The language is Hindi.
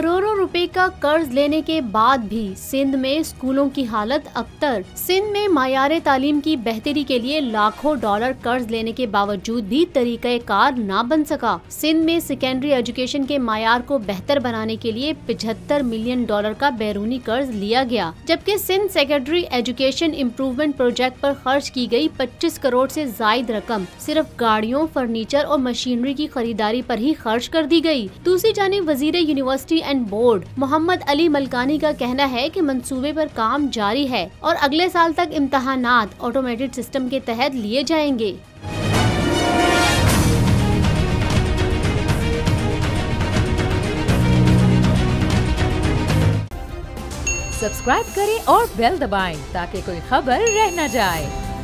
करोड़ों रुपए का कर्ज लेने के बाद भी सिंध में स्कूलों की हालत अबतर। सिंध में मायारे तालीम की बेहतरी के लिए लाखों डॉलर कर्ज लेने के बावजूद भी तरीक़ेकार ना बन सका। सिंध में सेकेंडरी एजुकेशन के मायार को बेहतर बनाने के लिए 75 मिलियन डॉलर का बैरूनी कर्ज लिया गया, जबकि Sindh secondary education improvement project पर खर्च की गई 25 करोड़ से जायद रकम सिर्फ गाड़ियों, फर्नीचर और मशीनरी की खरीदारी पर ही खर्च कर दी गई। दूसरी जानिब वजीर university and board Mohammad Ali Malkani का कहना है कि मंसूबे पर काम जारी है और अगले साल तक इम्तहानात ऑटोमेटेड सिस्टम के तहत लिए जाएंगे। सब्सक्राइब करें और बेल दबाएं ताकि कोई खबर रह न जाए।